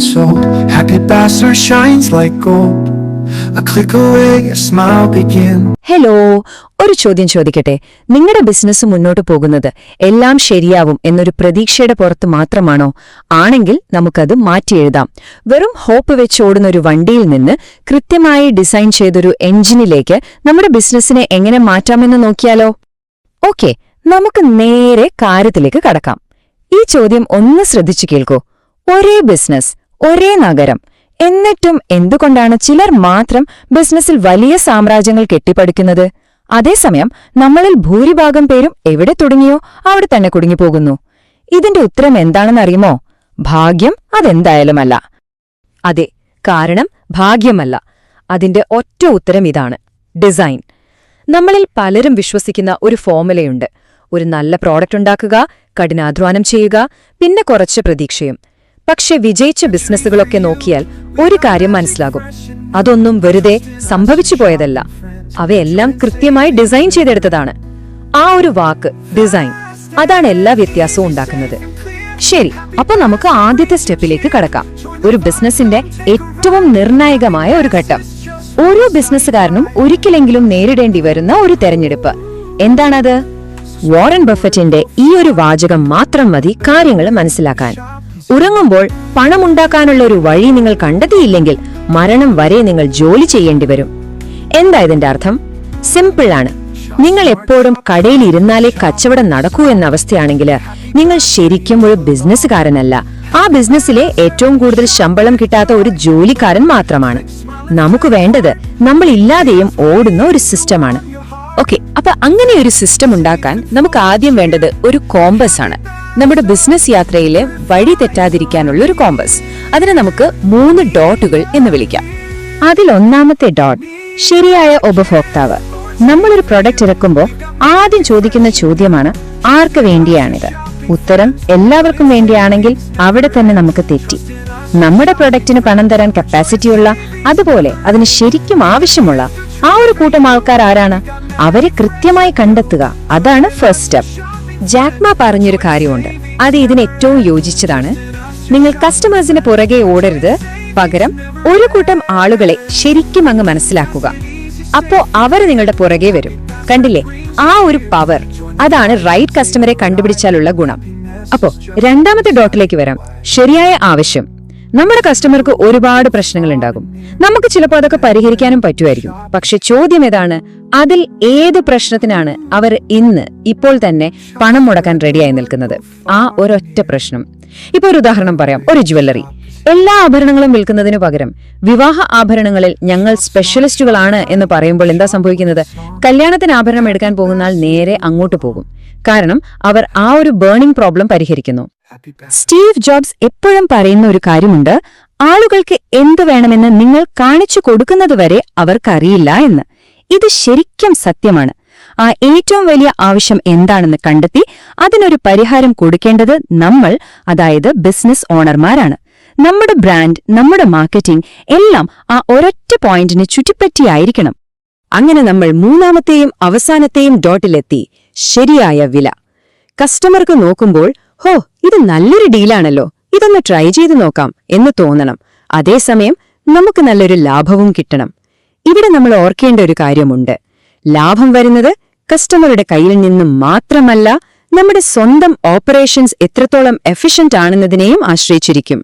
sold. Happy bastard shines like gold. A click away, a smile begin. Hello, ഒരു ചോദ്യം ചോദിക്കട്ടെ. നിങ്ങളുടെ business മുന്നോട്ട് പോകുന്നത് എല്ലാം ശരിയാവും എന്നൊരു പ്രതീക്ഷയുടെ പുറത്ത് മാത്രമാണോ? ആണെങ്കിൽ നമുക്കത് മാറ്റിയെഴുതാം. വെറും ഹോപ്പ് വെച്ചോടുന്ന ഒരു വണ്ടിയിൽ നിന്ന് കൃത്യമായി ഡിസൈൻ ചെയ്തൊരു എഞ്ചിനിലേക്ക് നമ്മുടെ ബിസിനസ്സിനെ എങ്ങനെ മാറ്റാമെന്ന് നോക്കിയാലോ? ഓക്കെ, നമുക്ക് നേരെ കാര്യത്തിലേക്ക് കടക്കാം. ഈ ചോദ്യം ഒന്ന് ശ്രദ്ധിച്ചു കേൾക്കൂ. ഒരേ ബിസിനസ്, ഒരേ നഗരം, എന്നിട്ടും എന്തുകൊണ്ടാണ് ചിലർ മാത്രം ബിസിനസ്സിൽ വലിയ സാമ്രാജ്യങ്ങൾ കെട്ടിപ്പടുക്കുന്നത്? അതേസമയം നമ്മളിൽ ഭൂരിഭാഗം പേരും എവിടെ തുടങ്ങിയോ അവിടെ തന്നെ കുടുങ്ങിപ്പോകുന്നു. ഇതിന്റെ ഉത്തരം എന്താണെന്നറിയുമോ? ഭാഗ്യം അതെന്തായാലുമല്ല. അതെ, കാരണം ഭാഗ്യമല്ല. അതിന്റെ ഒറ്റ ഉത്തരം ഇതാണ്: ഡിസൈൻ. നമ്മളിൽ പലരും വിശ്വസിക്കുന്ന ഒരു ഫോർമുലയുണ്ട്. ഒരു നല്ല പ്രോഡക്റ്റ് ഉണ്ടാക്കുക, കഠിനാധ്വാനം ചെയ്യുക, പിന്നെ കുറച്ച് പ്രതീക്ഷയും. പക്ഷെ വിജയിച്ച ബിസിനസ്സുകളൊക്കെ നോക്കിയാൽ ഒരു കാര്യം മനസ്സിലാകും: അതൊന്നും വെറുതെ സംഭവിച്ചു പോയതല്ല. അവയെല്ലാം കൃത്യമായി ഡിസൈൻ ചെയ്തെടുത്തതാണ്. ആ ഒരു വാക്ക്, ഡിസൈൻ, അതാണ് എല്ലാ വ്യത്യാസവും ഉണ്ടാക്കുന്നത്. ശരി, അപ്പൊ നമുക്ക് ആദ്യത്തെ സ്റ്റെപ്പിലേക്ക് കടക്കാം. ഒരു ബിസിനസിന്റെ ഏറ്റവും നിർണായകമായ ഒരു ഘട്ടം. ഓരോ ബിസിനസ്സുകാരനും ഒരിക്കലെങ്കിലും നേരിടേണ്ടി വരുന്ന ഒരു തെരഞ്ഞെടുപ്പ്. എന്താണത്? വാറൻ ബഫറ്റിന്റെ ഈ ഒരു വാചകം മാത്രം മതി കാര്യങ്ങൾ മനസ്സിലാക്കാൻ. ഉറങ്ങുമ്പോൾ പണമുണ്ടാക്കാനുള്ള ഒരു വഴി നിങ്ങൾ കണ്ടെത്തിയില്ലെങ്കിൽ മരണം വരെ നിങ്ങൾ ജോലി ചെയ്യേണ്ടി വരും. എന്താ ഇതിന്റെ അർത്ഥം? സിമ്പിളാണ്. നിങ്ങൾ എപ്പോഴും കടയിൽ ഇരുന്നാലേ കച്ചവടം നടക്കൂ എന്ന അവസ്ഥയാണെങ്കിൽ നിങ്ങൾ ശരിക്കും ഒരു ബിസിനസ്സുകാരനല്ല. ആ ബിസിനസ്സിലെ ഏറ്റവും കൂടുതൽ ശമ്പളം കിട്ടാത്ത ഒരു ജോലിക്കാരൻ മാത്രമാണ്. നമുക്ക് വേണ്ടത് നമ്മൾ ഇല്ലാതെയും ഓടുന്ന ഒരു സിസ്റ്റമാണ്. ഓക്കെ, അപ്പൊ അങ്ങനെ ഒരു സിസ്റ്റം ഉണ്ടാക്കാൻ നമുക്ക് ആദ്യം വേണ്ടത് ഒരു കോമ്പസ് ആണ്. നമ്മുടെ ബിസിനസ് യാത്രയിലെ വഴി തെറ്റാതിരിക്കാനുള്ള ഒരു കോമ്പസ്. അതിനെ നമുക്ക് 3 ഡോട്ടുകൾ എന്ന് വിളിക്കാം. അതിലൊന്നാമത്തെ ഡോട്ട് ശരിയായ ഉപഭോക്താവ്. നമ്മളൊരു പ്രൊഡക്റ്റ് ഇറക്കുമ്പോൾ ആദ്യം ചോദിക്കുന്ന ചോദ്യമാണ്: ആർക്ക് വേണ്ടിയാണിത്? ഉത്തരം എല്ലാവർക്കും വേണ്ടിയാണെങ്കിൽ അവിടെ തന്നെ നമുക്ക് തെറ്റി. നമ്മുടെ പ്രൊഡക്റ്റിന് പണം തരാൻ കപ്പാസിറ്റിയുള്ള, അതുപോലെ അതിന് ശരിക്കും ആവശ്യമുള്ള ആ ഒരു കൂട്ടം ആൾക്കാർ ആരാണ്? അവരെ കൃത്യമായി കണ്ടെത്തുക. അതാണ് ഫസ്റ്റ് സ്റ്റെപ്പ്. ജാക്മ പറഞ്ഞൊരു കാര്യമുണ്ട്, അത് ഇതിന് ഏറ്റവും യോജിച്ചതാണ്. നിങ്ങൾ കസ്റ്റമേഴ്സിന് പുറകെ ഓടരുത്, പകരം ഒരു കൂട്ടം ആളുകളെ ശരിക്കും അങ്ങ് മനസ്സിലാക്കുക. അപ്പോ അവർ നിങ്ങളുടെ പുറകെ വരും. കണ്ടില്ലേ ആ ഒരു പവർ? അതാണ് റൈറ്റ് കസ്റ്റമറെ കണ്ടുപിടിച്ചാലുള്ള ഗുണം. അപ്പോ രണ്ടാമത്തെ ഡോട്ടിലേക്ക് വരാം. ശരിയായ ആവശ്യം. നമ്മുടെ കസ്റ്റമർക്ക് ഒരുപാട് പ്രശ്നങ്ങൾ ഉണ്ടാകും. നമുക്ക് ചിലപ്പോൾ അതൊക്കെ പരിഹരിക്കാനും പറ്റുമായിരിക്കും. പക്ഷെ ചോദ്യം ഏതാണ്? അതിൽ ഏത് പ്രശ്നത്തിനാണ് അവർ ഇപ്പോൾ തന്നെ പണം മുടക്കാൻ റെഡിയായി നിൽക്കുന്നത്? ആ ഒരൊറ്റ പ്രശ്നം. ഇപ്പൊ ഒരു ഉദാഹരണം പറയാം. ഒരു ജ്വല്ലറി എല്ലാ ആഭരണങ്ങളും വിൽക്കുന്നതിനു പകരം വിവാഹ ആഭരണങ്ങളിൽ ഞങ്ങൾ സ്പെഷ്യലിസ്റ്റുകളാണ് എന്ന് പറയുമ്പോൾ എന്താ സംഭവിക്കുന്നത്? കല്യാണത്തിന് ആഭരണം എടുക്കാൻ പോകുന്ന ആൾ നേരെ അങ്ങോട്ട് പോകും. കാരണം അവർ ആ ഒരു ബേണിംഗ് പ്രോബ്ലം പരിഹരിക്കുന്നു. സ്റ്റീവ് ജോബ്സ് എപ്പോഴും പറയുന്ന ഒരു കാര്യമുണ്ട്: ആളുകൾക്ക് എന്തു വേണമെന്ന് നിങ്ങൾ കാണിച്ചു കൊടുക്കുന്നതുവരെ അവർക്കറിയില്ല എന്ന്. ഇത് ശരിക്കും സത്യമാണ്. ആ ഏറ്റവും വലിയ ആവശ്യം എന്താണെന്ന് കണ്ടെത്തി അതിനൊരു പരിഹാരം കൊടുക്കേണ്ടത് നമ്മൾ, അതായത് ബിസിനസ് ഓണർമാരാണ്. നമ്മുടെ ബ്രാൻഡ്, നമ്മുടെ മാർക്കറ്റിംഗ് എല്ലാം ആ ഒരൊറ്റ പോയിന്റിന് ചുറ്റിപ്പറ്റിയായിരിക്കണം. അങ്ങനെ നമ്മൾ മൂന്നാമത്തെയും അവസാനത്തെയും ഡോട്ടിലെത്തി: ശരിയായ വില. കസ്റ്റമർക്ക് നോക്കുമ്പോൾ ഹോ, ഇത് നല്ലൊരു ഡീലാണല്ലോ, ഇതൊന്ന് ട്രൈ ചെയ്ത് നോക്കാം എന്ന് തോന്നണം. അതേസമയം നമുക്ക് നല്ലൊരു ലാഭവും കിട്ടണം. ഇവിടെ നമ്മൾ ഓർക്കേണ്ട ഒരു കാര്യമുണ്ട്. ലാഭം വരുന്നത് കസ്റ്റമറുടെ കയ്യിൽ നിന്നും മാത്രമല്ല, നമ്മുടെ സ്വന്തം ഓപ്പറേഷൻസ് എത്രത്തോളം എഫിഷ്യന്റ് ആണെന്നതിനെയും ആശ്രയിച്ചിരിക്കും.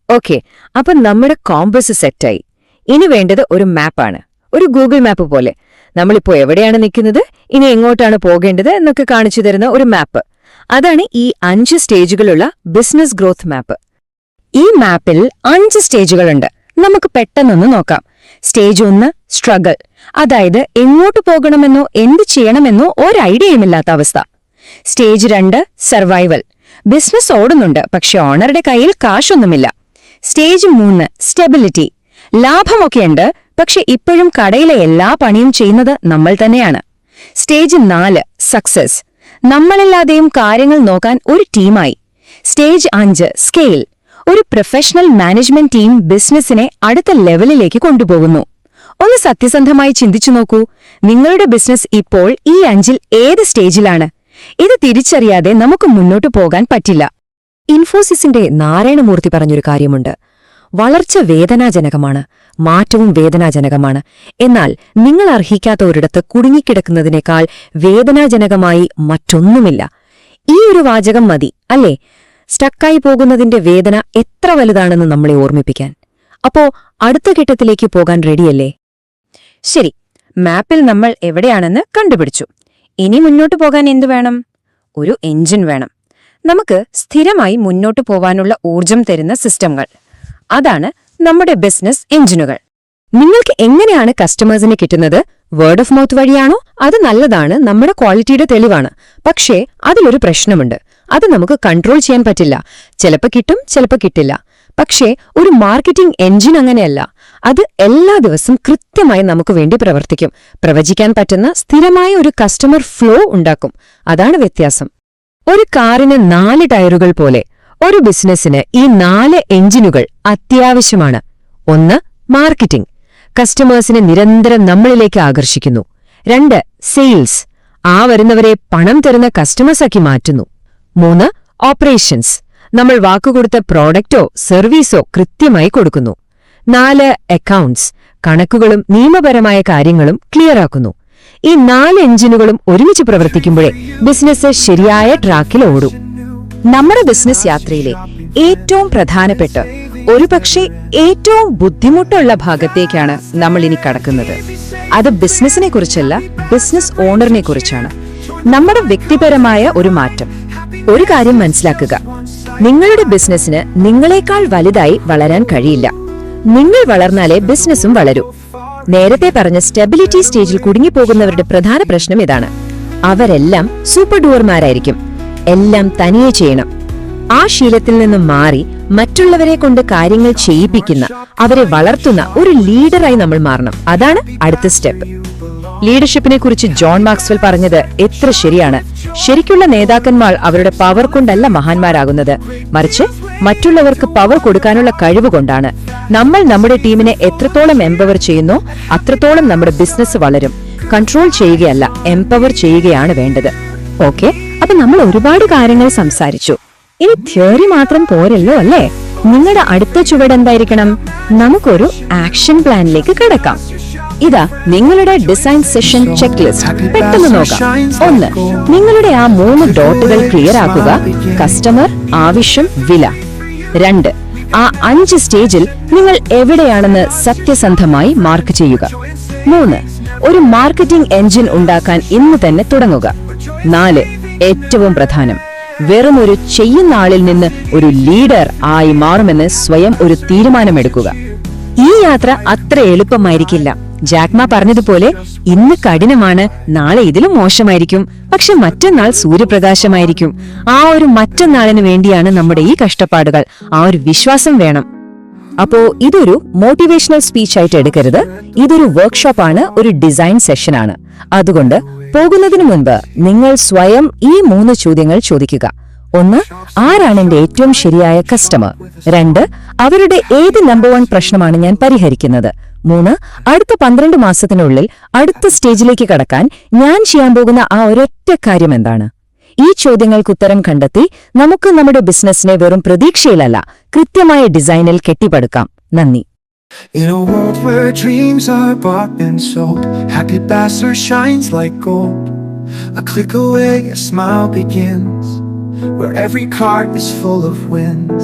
ഓക്കെ, അപ്പൊ നമ്മുടെ കോമ്പസ് സെറ്റായി. ഇനി വേണ്ടത് ഒരു മാപ്പാണ്. ഒരു ഗൂഗിൾ മാപ്പ് പോലെ. നമ്മളിപ്പോ എവിടെയാണ് നിൽക്കുന്നത്, ഇനി എങ്ങോട്ടാണ് പോകേണ്ടത് എന്നൊക്കെ കാണിച്ചു തരുന്ന ഒരു മാപ്പ്. അതാണ് ഈ 5 സ്റ്റേജുകളുള്ള ബിസിനസ് ഗ്രോത്ത് മാപ്പ്. ഈ മാപ്പിൽ 5 സ്റ്റേജുകളുണ്ട്. നമുക്ക് പെട്ടെന്നൊന്ന് നോക്കാം. സ്റ്റേജ് 1 സ്ട്രഗിൾ, അതായത് എങ്ങോട്ട് പോകണമെന്നോ എന്ത് ചെയ്യണമെന്നോ ഒരു ഐഡിയയുമില്ലാത്ത അവസ്ഥ. സ്റ്റേജ് 2 സർവൈവൽ, ബിസിനസ് ഓടുന്നുണ്ട് പക്ഷെ ഓണറുടെ കയ്യിൽ കാശൊന്നുമില്ല. സ്റ്റേജ് 3 സ്റ്റെബിലിറ്റി, ലാഭമൊക്കെയുണ്ട് പക്ഷെ ഇപ്പോഴും കടയിലെ എല്ലാ പണിയും ചെയ്യുന്നത് നമ്മൾ തന്നെയാണ്. സ്റ്റേജ് 4 സക്സസ്, നമ്മളില്ലാതെയും കാര്യങ്ങൾ നോക്കാൻ ഒരു ടീമായി. സ്റ്റേജ് 5 സ്കെയിൽ, ഒരു പ്രൊഫഷണൽ മാനേജ്മെന്റ് ടീം ബിസിനസിനെ അടുത്ത ലെവലിലേക്ക് കൊണ്ടുപോകുന്നു. ഒന്ന് സത്യസന്ധമായി ചിന്തിച്ചു നോക്കൂ, നിങ്ങളുടെ ബിസിനസ് ഇപ്പോൾ ഈ 5ൽ ഏത് സ്റ്റേജിലാണ്? ഇത് തിരിച്ചറിയാതെ നമുക്ക് മുന്നോട്ടു പോകാൻ പറ്റില്ല. ഇൻഫോസിസിന്റെ നാരായണമൂർത്തി പറഞ്ഞൊരു കാര്യമുണ്ട്: വളർച്ച വേദനാജനകമാണ്, മാറ്റവും വേദനാജനകമാണ്. എന്നാൽ നിങ്ങൾ അർഹിക്കാത്ത ഒരിടത്ത് കുടുങ്ങിക്കിടക്കുന്നതിനേക്കാൾ വേദനാജനകമായി മറ്റൊന്നുമില്ല. ഈ ഒരു വാചകം മതി അല്ലേ, സ്റ്റക്കായി പോകുന്നതിന്റെ വേദന എത്ര വലുതാണെന്ന് നമ്മളെ ഓർമ്മിപ്പിക്കാൻ. അപ്പോ അടുത്ത ഘട്ടത്തിലേക്ക് പോകാൻ റെഡിയല്ലേ? ശരി, മാപ്പിൽ നമ്മൾ എവിടെയാണെന്ന് കണ്ടുപിടിച്ചു. ഇനി മുന്നോട്ടു പോകാൻ എന്തു വേണം? ഒരു എഞ്ചിൻ വേണം. നമുക്ക് സ്ഥിരമായി മുന്നോട്ടു പോവാനുള്ള ഊർജം തരുന്ന സിസ്റ്റങ്ങൾ. അതാണ് നമ്മുടെ ബിസിനസ് എഞ്ചിനുകൾ. നിങ്ങൾക്ക് എങ്ങനെയാണ് കസ്റ്റമേഴ്സിനെ കിട്ടുന്നത്? വേർഡ് ഓഫ് മൗത്ത് വഴിയാണോ? അത് നല്ലതാണ്, നമ്മുടെ ക്വാളിറ്റിയുടെ തെളിവാണ്. പക്ഷേ അതിലൊരു പ്രശ്നമുണ്ട്. അത് നമുക്ക് കൺട്രോൾ ചെയ്യാൻ പറ്റില്ല. ചിലപ്പോൾ കിട്ടും, ചിലപ്പോൾ കിട്ടില്ല. പക്ഷേ ഒരു മാർക്കറ്റിംഗ് എഞ്ചിൻ അങ്ങനെയല്ല. അത് എല്ലാ ദിവസവും കൃത്യമായി നമുക്ക് വേണ്ടി പ്രവർത്തിക്കും. പ്രവചിക്കാൻ പറ്റുന്ന സ്ഥിരമായ ഒരു കസ്റ്റമർ ഫ്ലോ ഉണ്ടാക്കും. അതാണ് വ്യത്യാസം. ഒരു കാറിന് 4 ടയറുകൾ പോലെ ഒരു ബിസിനസ്സിന് ഈ 4 എഞ്ചിനുകൾ അത്യാവശ്യമാണ്. 1. മാർക്കറ്റിംഗ്, കസ്റ്റമേഴ്സിനെ നിരന്തരം നമ്മളിലേക്ക് ആകർഷിക്കുന്നു. 2. സെയിൽസ്, ആ വരുന്നവരെ പണം തരുന്ന കസ്റ്റമേഴ്സാക്കി മാറ്റുന്നു. 3. ഓപ്പറേഷൻസ്, നമ്മൾ വാക്കുകൊടുത്ത പ്രോഡക്റ്റോ സർവീസോ കൃത്യമായി കൊടുക്കുന്നു. 4. അക്കൗണ്ട്സ്, കണക്കുകളും നിയമപരമായ കാര്യങ്ങളും ക്ലിയറാക്കുന്നു. ഈ 4 എഞ്ചിനുകളും ഒരുമിച്ച് പ്രവർത്തിക്കുമ്പോഴേ ബിസിനസ് ശരിയായ ട്രാക്കിൽ ഓടും. നമ്മുടെ ബിസിനസ് യാത്രയിലെ ഏറ്റവും പ്രധാനപ്പെട്ട, ഒരുപക്ഷെ ഏറ്റവും ബുദ്ധിമുട്ടുള്ള ഭാഗത്തേക്കാണ് നമ്മൾ ഇനി കടക്കുന്നത്. അത് ബിസിനസിനെ കുറിച്ചല്ല, ബിസിനസ് ഓണറിനെ കുറിച്ചാണ്. നമ്മുടെ വ്യക്തിപരമായ ഒരു മാറ്റം. ഒരു കാര്യം മനസ്സിലാക്കുക, നിങ്ങളുടെ ബിസിനസ്സിന് നിങ്ങളെക്കാൾ വലുതായി വളരാൻ കഴിയില്ല. നിങ്ങൾ വളർന്നാലേ ബിസിനസ്സും വളരൂ. നേരത്തെ പറഞ്ഞ സ്റ്റെബിലിറ്റി സ്റ്റേജിൽ കുടുങ്ങിപ്പോകുന്നവരുടെ പ്രധാന പ്രശ്നം ഇതാണ്. അവരെല്ലാം സൂപ്പർ ഡൂവർമാരായിരിക്കും. എല്ലാം തനിയെ ചെയ്യണം. ആ ശീലത്തിൽ നിന്നും മാറി മറ്റുള്ളവരെ കൊണ്ട് കാര്യങ്ങൾ ചെയ്യിപ്പിക്കുന്ന, അവരെ വളർത്തുന്ന ഒരു ലീഡറായി നമ്മൾ മാറണം. അതാണ് അടുത്ത സ്റ്റെപ്പ്. ലീഡർഷിപ്പിനെ കുറിച്ച് ജോൺ മാക്സ്വെൽ പറഞ്ഞത് എത്ര ശരിയാണ്. ശരിക്കുള്ള നേതാക്കന്മാർ അവരുടെ പവർ കൊണ്ടല്ല മഹാന്മാരാകുന്നത്, മറിച്ച് മറ്റുള്ളവർക്ക് പവർ കൊടുക്കാനുള്ള കഴിവ് കൊണ്ടാണ്. നമ്മൾ നമ്മുടെ ടീമിനെ എത്രത്തോളം എംപവർ ചെയ്യുന്നോ അത്രത്തോളം നമ്മുടെ ബിസിനസ് വളരും. കൺട്രോൾ ചെയ്യുകയല്ല, എംപവർ ചെയ്യുകയാണ് വേണ്ടത്. ഓക്കെ, അപ്പൊ നമ്മൾ ഒരുപാട് കാര്യങ്ങൾ സംസാരിച്ചു. ഇനി തിയറി മാത്രം പോരല്ലോ അല്ലേ? നിങ്ങളുടെ അടുത്ത ചുവടെന്തായിരിക്കണം? നമുക്കൊരു ആക്ഷൻ പ്ലാനിലേക്ക് കിടക്കാം. ഇതാ നിങ്ങളുടെ ഡിസൈൻ സെഷൻ ചെക്ക് ലിസ്റ്റ്. പെട്ടെന്ന് നോക്കാം. 1. നിങ്ങളുടെ ആ 3 ഡോട്ടുകൾ ക്ലിയർ ആക്കുക. കസ്റ്റമർ, ആവശ്യം, വില. 2. ആ 5 സ്റ്റേജിൽ നിങ്ങൾ എവിടെയാണെന്ന് സത്യസന്ധമായി മാർക്ക് ചെയ്യുക. 3. ഒരു മാർക്കറ്റിംഗ് എഞ്ചിൻ ഉണ്ടാക്കാൻ ഇന്ന് തന്നെ തുടങ്ങുക. 4. ഏറ്റവും പ്രധാനം, വെറും ഒരു ചെയ്യുന്ന ആളിൽ നിന്ന് ഒരു ലീഡർ ആയി മാറുമെന്ന് സ്വയം ഒരു തീരുമാനമെടുക്കുക. ഈ യാത്ര അത്ര എളുപ്പമായിരിക്കില്ല. ജാക്മ പറഞ്ഞതുപോലെ ഇന്ന് കഠിനമാണ്, നാളെ ഇതിലും മോശമായിരിക്കും, പക്ഷെ മറ്റന്നാൾ സൂര്യപ്രകാശമായിരിക്കും. ആ ഒരു മറ്റന്നാളിന് വേണ്ടിയാണ് നമ്മുടെ ഈ കഷ്ടപ്പാടുകൾ. ആ ഒരു വിശ്വാസം വേണം. അപ്പോ ഇതൊരു മോട്ടിവേഷണൽ സ്പീച്ച് ആയിട്ട് എടുക്കരുത്. ഇതൊരു വർക്ക്ഷോപ്പാണ്, ഒരു ഡിസൈൻ സെഷനാണ്. അതുകൊണ്ട് പോകുന്നതിനു മുൻപ് നിങ്ങൾ സ്വയം ഈ 3 ചോദ്യങ്ങൾ ചോദിക്കുക. 1. ആരാണ് എന്റെ ഏറ്റവും ശരിയായ കസ്റ്റമർ? 2. അവരുടെ ഏത് നമ്പർ 1 പ്രശ്നമാണ് ഞാൻ പരിഹരിക്കുന്നത്? 3. അടുത്ത 12 മാസത്തിനുള്ളിൽ അടുത്ത സ്റ്റേജിലേക്ക് കടക്കാൻ ഞാൻ ചെയ്യാൻ പോകുന്ന ആ ഒരൊറ്റ കാര്യം എന്താണ്? ഈ ചോദ്യങ്ങൾക്ക് ഉത്തരം കണ്ടെത്തി നമുക്ക് നമ്മുടെ ബിസിനസിനെ വെറും പ്രതീക്ഷയിലല്ല, കൃത്യമായ ഡിസൈനിൽ കെട്ടിപ്പടുക്കാം. നന്ദി. In a world where dreams are bought and sold, happy Basler shines like gold. A click away, a smile begins, where every card is full of wins.